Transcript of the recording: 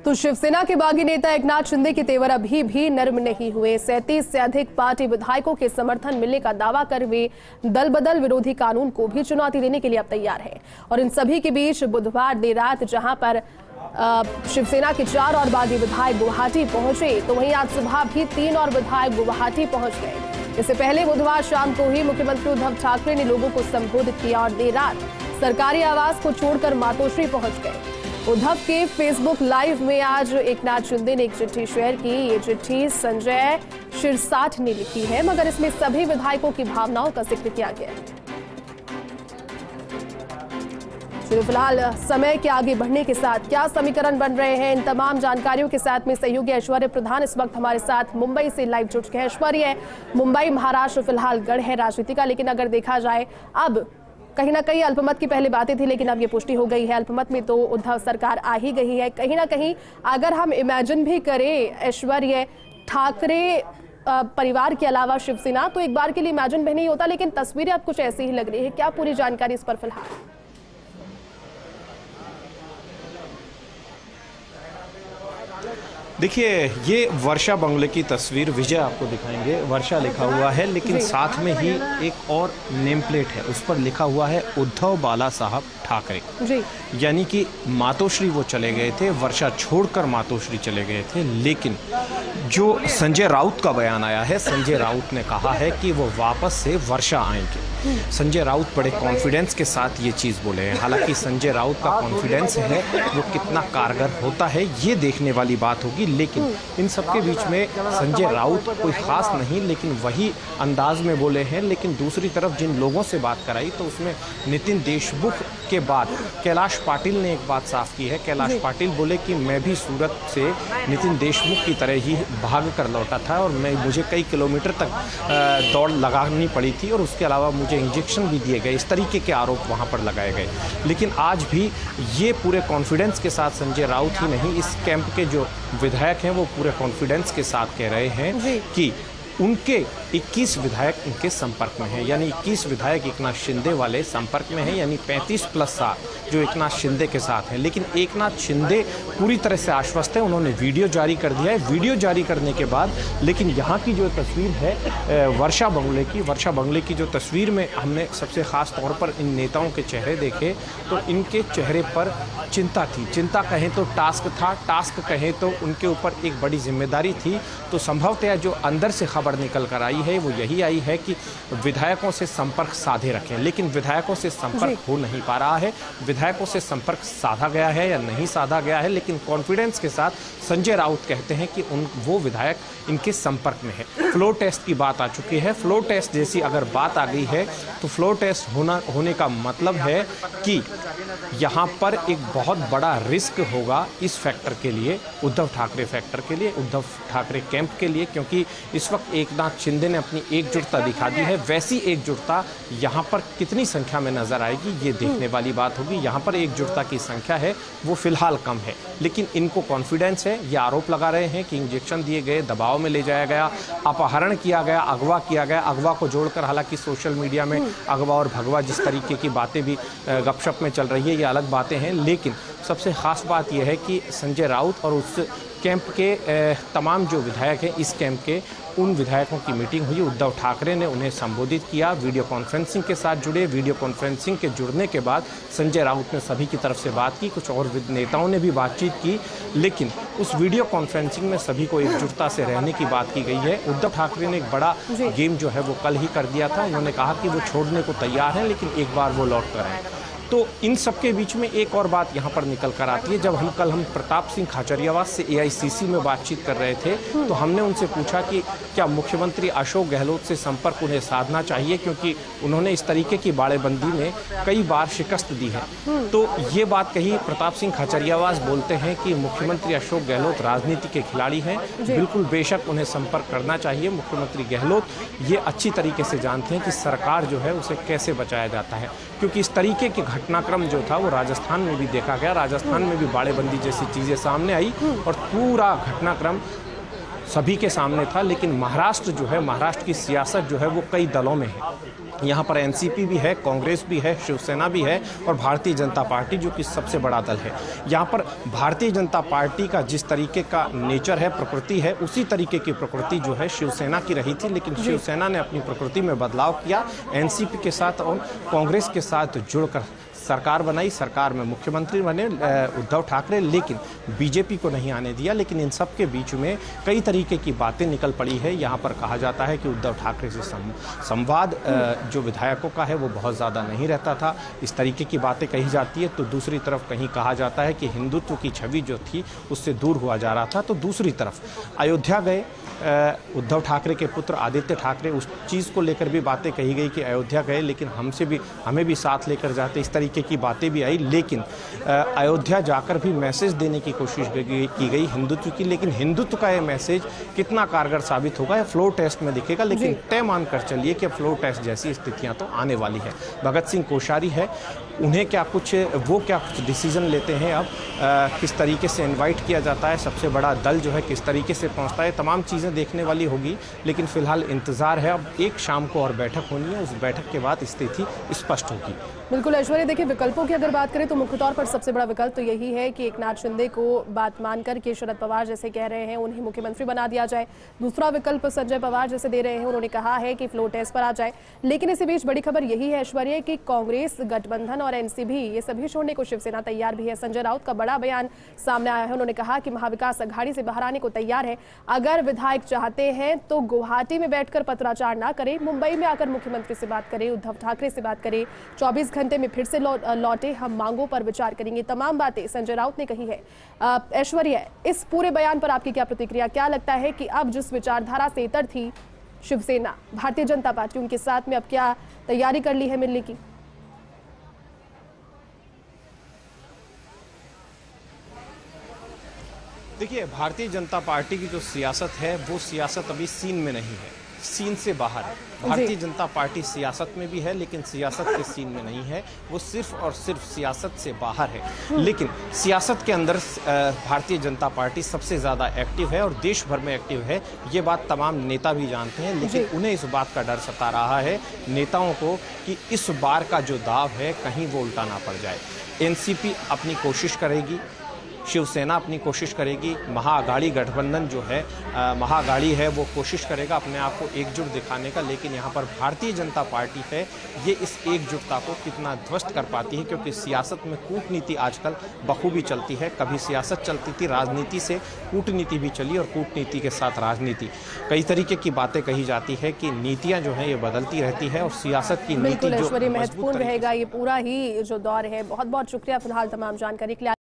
तो शिवसेना के बागी नेता एकनाथ शिंदे के तेवर अभी भी नर्म नहीं हुए। 37 से अधिक पार्टी विधायकों के समर्थन मिलने का दावा कर वे दल बदल विरोधी कानून को भी चुनौती देने के लिए अब तैयार है। और इन सभी के बीच बुधवार देर रात जहां पर शिवसेना के 4 और बागी विधायक गुवाहाटी पहुंचे, तो वहीं आज सुबह भी 3 और विधायक गुवाहाटी पहुंच गए। इससे पहले बुधवार शाम को ही मुख्यमंत्री उद्धव ठाकरे ने लोगों को संबोधित किया और देर रात सरकारी आवास को छोड़कर मातोश्री पहुंच गए। उद्धव के फेसबुक लाइव में आज एकनाथ शिंदे ने एक चिट्ठी शेयर की। ये चिट्ठी संजय शिरसाठ ने लिखी है, मगर इसमें सभी विधायकों की भावनाओं का जिक्र किया गया है। फिलहाल समय के आगे बढ़ने के साथ क्या समीकरण बन रहे हैं, इन तमाम जानकारियों के साथ में सहयोगी ऐश्वर्य प्रधान इस वक्त हमारे साथ मुंबई से लाइव जुड़ चुके हैं। ऐश्वर्य, मुंबई महाराष्ट्र फिलहाल गढ़ है राजनीति का, लेकिन अगर देखा जाए अब कहीं ना कहीं अल्पमत की पहले बातें थी, लेकिन अब ये पुष्टि हो गई है अल्पमत में तो उद्धव सरकार आ ही गई है। कहीं ना कहीं अगर हम इमेजिन भी करें ऐश्वर्य, ठाकरे परिवार के अलावा शिवसेना, तो एक बार के लिए इमेजिन भी नहीं होता, लेकिन तस्वीरें अब कुछ ऐसी ही लग रही है। क्या पूरी जानकारी इस पर फिलहाल? देखिए, ये वर्षा बंगले की तस्वीर विजय आपको दिखाएंगे। वर्षा लिखा हुआ है, लेकिन साथ में ही एक और नेम प्लेट है, उस पर लिखा हुआ है उद्धव बाला साहब ठाकरे जी। यानी कि मातोश्री वो चले गए थे, वर्षा छोड़कर मातोश्री चले गए थे। लेकिन जो संजय राउत का बयान आया है, संजय राउत ने कहा है कि वो वापस से वर्षा आएंगे। संजय राउत बड़े कॉन्फिडेंस के साथ ये चीज़ बोले हैं। हालांकि संजय राउत का कॉन्फिडेंस है वो कितना कारगर होता है ये देखने वाली बात होगी, लेकिन इन सबके बीच में संजय राउत कोई खास नहीं, लेकिन वही अंदाज में बोले हैं। लेकिन दूसरी तरफ जिन लोगों से बात कराई तो उसमें नितिन देशमुख के बाद कैलाश पाटिल ने एक बात साफ की है। कैलाश पाटिल बोले कि मैं भी सूरत से नितिन देशमुख की तरह ही भाग कर लौटा था और मुझे कई किलोमीटर तक दौड़ लगानी पड़ी थी और उसके अलावा मुझे इंजेक्शन भी दिए गए। इस तरीके के आरोप वहां पर लगाए गए। लेकिन आज भी ये पूरे कॉन्फिडेंस के साथ संजय राउत ही नहीं, इस कैंप के जो विधायक हैं वो पूरे कॉन्फिडेंस के साथ कह रहे हैं कि उनके 21 विधायक इनके संपर्क में हैं। यानी 21 विधायक एकनाथ शिंदे वाले संपर्क में हैं, यानी 35+ 7 जो एकनाथ शिंदे के साथ हैं। लेकिन एकनाथ शिंदे पूरी तरह से आश्वस्त है। उन्होंने वीडियो जारी कर दिया है। वीडियो जारी करने के बाद लेकिन यहाँ की जो तस्वीर है वर्षा बंगले की जो तस्वीर में हमने सबसे ख़ास तौर पर इन नेताओं के चेहरे देखे तो इनके चेहरे पर चिंता थी। चिंता कहें तो टास्क था, टास्क कहें तो उनके ऊपर एक बड़ी जिम्मेदारी थी। तो संभवतः जो अंदर से खबर निकल कर आई है वो यही आई है कि विधायकों से संपर्क साधे रखें। लेकिन विधायकों से संपर्क हो नहीं पा रहा है। विधायकों से संपर्क साधा गया है या नहीं साधा गया है, लेकिन कॉन्फिडेंस के साथ संजय राउत कहते हैं कि वो विधायक इनके संपर्क में है। फ्लोर टेस्ट की बात आ चुकी है। फ्लोर टेस्ट जैसी अगर बात आ गई है तो फ्लोर टेस्ट होने का मतलब है कि यहाँ पर एक बहुत बड़ा रिस्क होगा इस फैक्टर के लिए, उद्धव ठाकरे फैक्टर के लिए, उद्धव ठाकरे कैंप के लिए, क्योंकि इस वक्त एकनाथ शिंदे ने अपनी एकजुटता दिखा दी है। वैसी एकजुटता यहाँ पर कितनी संख्या में नजर आएगी ये देखने वाली बात होगी। यहाँ पर एकजुटता की संख्या है वो फिलहाल कम है, लेकिन इनको कॉन्फिडेंस है। ये आरोप लगा रहे हैं कि इंजेक्शन दिए गए, दबाव में ले जाया गया, अपहरण किया गया, अगवा किया गया। अगवा को जोड़कर हालांकि सोशल मीडिया में अगवा और भगवा जिस तरीके की बातें भी गपशप में चल रही है ये अलग बातें हैं, लेकिन सबसे ख़ास बात यह है कि संजय राउत और उस कैंप के तमाम जो विधायक हैं इस कैंप के, उन विधायकों की मीटिंग हुई। उद्धव ठाकरे ने उन्हें संबोधित किया, वीडियो कॉन्फ्रेंसिंग के साथ जुड़े। वीडियो कॉन्फ्रेंसिंग के जुड़ने के बाद संजय राउत ने सभी की तरफ से बात की, कुछ और नेताओं ने भी बातचीत की, लेकिन उस वीडियो कॉन्फ्रेंसिंग में सभी को एकजुटता से रहने की बात की गई है। उद्धव ठाकरे ने एक बड़ा गेम जो है वो कल ही कर दिया था। उन्होंने कहा कि वो छोड़ने को तैयार हैं, लेकिन एक बार वो लौट कर आए। तो इन सब के बीच में एक और बात यहाँ पर निकल कर आती है। जब कल हम प्रताप सिंह खाचरियावास से AICC में बातचीत कर रहे थे तो हमने उनसे पूछा कि क्या मुख्यमंत्री अशोक गहलोत से संपर्क उन्हें साधना चाहिए, क्योंकि उन्होंने इस तरीके की बाड़ेबंदी में कई बार शिकस्त दी है। तो ये बात कही प्रताप सिंह खाचरियावास बोलते हैं कि मुख्यमंत्री अशोक गहलोत राजनीति के खिलाड़ी हैं, बिल्कुल बेशक उन्हें संपर्क करना चाहिए। मुख्यमंत्री गहलोत ये अच्छी तरीके से जानते हैं कि सरकार जो है उसे कैसे बचाया जाता है, क्योंकि इस तरीके के घटनाक्रम जो था वो राजस्थान में भी देखा गया। राजस्थान में भी बाड़ेबंदी जैसी चीज़ें सामने आई और पूरा घटनाक्रम सभी के सामने था, लेकिन महाराष्ट्र जो है, महाराष्ट्र की सियासत जो है वो कई दलों में है। यहाँ पर एनसीपी भी है, कांग्रेस भी है, शिवसेना भी है और भारतीय जनता पार्टी जो कि सबसे बड़ा दल है। यहाँ पर भारतीय जनता पार्टी का जिस तरीके का नेचर है, प्रकृति है, उसी तरीके की प्रकृति जो है शिवसेना की रही थी, लेकिन शिवसेना ने अपनी प्रकृति में बदलाव किया, एनसीपी के साथ और कांग्रेस के साथ जुड़कर सरकार बनाई। सरकार में मुख्यमंत्री बने उद्धव ठाकरे, लेकिन बीजेपी को नहीं आने दिया। लेकिन इन सब के बीच में कई तरीके की बातें निकल पड़ी है। यहाँ पर कहा जाता है कि उद्धव ठाकरे से संवाद जो विधायकों का है वो बहुत ज़्यादा नहीं रहता था, इस तरीके की बातें कही जाती है। तो दूसरी तरफ कहीं कहा जाता है कि हिंदुत्व की छवि जो थी उससे दूर हुआ जा रहा था। तो दूसरी तरफ अयोध्या गए उद्धव ठाकरे के पुत्र आदित्य ठाकरे, उस चीज़ को लेकर भी बातें कही गई कि अयोध्या गए लेकिन हमें भी साथ लेकर जाते, इस तरीके की बातें भी आई। लेकिन अयोध्या जाकर भी मैसेज देने की कोशिश की गई हिंदुत्व की, लेकिन हिंदुत्व का ये मैसेज कितना कारगर साबित होगा ये फ्लोर टेस्ट में दिखेगा। लेकिन तय मानकर चलिए कि फ्लोर टेस्ट जैसी स्थितियां तो आने वाली है। भगत सिंह कोश्यारी है, उन्हें क्या कुछ डिसीजन लेते हैं अब, किस तरीके से इनवाइट किया जाता है, सबसे बड़ा दल जो है किस तरीके से पहुंचता है, तमाम चीज़ें देखने वाली होगी। लेकिन फिलहाल इंतज़ार है, अब एक शाम को और बैठक होनी है, उस बैठक के बाद स्थिति स्पष्ट होगी। बिल्कुल ऐश्वर्या, देखिए विकल्पों की अगर बात करें तो मुख्य तौर पर सबसे बड़ा विकल्प तो यही है कि एकनाथ शिंदे को बात मानकर के शरद पवार जैसे कह रहे हैं उन्हें मुख्यमंत्री बना दिया जाए। दूसरा विकल्प संजय पवार जैसे दे रहे हैं, उन्होंने कहा है कि फ्लोर टेस्ट पर आ जाए। लेकिन इसी बीच बड़ी खबर यही है ऐश्वर्या कि कांग्रेस गठबंधन और एनसीपी ये सभी छोड़ने को शिवसेना तैयार भी है। संजय राउत का बड़ा बयान सामने आया है, उन्होंने कहा कि महाविकास अघाड़ी से बाहर आने को तैयार है। अगर विधायक चाहते हैं तो गुवाहाटी में बैठकर पत्राचार ना करें, मुंबई में आकर मुख्यमंत्री से बात करें, उद्धव ठाकरे से बात करें, 24 घंटे में फिर से लौटे, हम मांगों पर विचार करेंगे। तमाम बातें संजय राउत ने कही है। ऐश्वर्या, इस पूरे बयान पर आपकी क्या प्रतिक्रिया? क्या लगता है कि अब जिस विचारधारा से इतर थी शिवसेना, भारतीय जनता पार्टी, उनके साथ में अब क्या तैयारी कर ली है मिलने की? देखिए, भारतीय जनता पार्टी की जो सियासत है वो सियासत अभी सीन में नहीं है, सीन से बाहर है। भारतीय जनता पार्टी सियासत में भी है लेकिन सियासत के सीन में नहीं है, वो सिर्फ और सिर्फ सियासत से बाहर है। लेकिन सियासत के अंदर भारतीय जनता पार्टी सबसे ज़्यादा एक्टिव है और देश भर में एक्टिव है, ये बात तमाम नेता भी जानते हैं। लेकिन उन्हें इस बात का डर सता रहा है नेताओं को कि इस बार का जो दाव है कहीं वो उल्टा ना पड़ जाए। एनसीपी अपनी कोशिश करेगी, शिवसेना अपनी कोशिश करेगी, महाअघाड़ी गठबंधन जो है महाअघाड़ी है वो कोशिश करेगा अपने आप को एकजुट दिखाने का। लेकिन यहाँ पर भारतीय जनता पार्टी है, ये इस एकजुटता को कितना ध्वस्त कर पाती है, क्योंकि सियासत में कूटनीति आजकल बखूबी चलती है। कभी सियासत चलती थी, राजनीति से कूटनीति भी चली और कूटनीति के साथ राजनीति, कई तरीके की बातें कही जाती है कि नीतियाँ जो हैं ये बदलती रहती है और सियासत की नीति जो महत्वपूर्ण रहेगा ये पूरा ही जो दौर है। बहुत बहुत शुक्रिया फिलहाल तमाम जानकारी के लिए।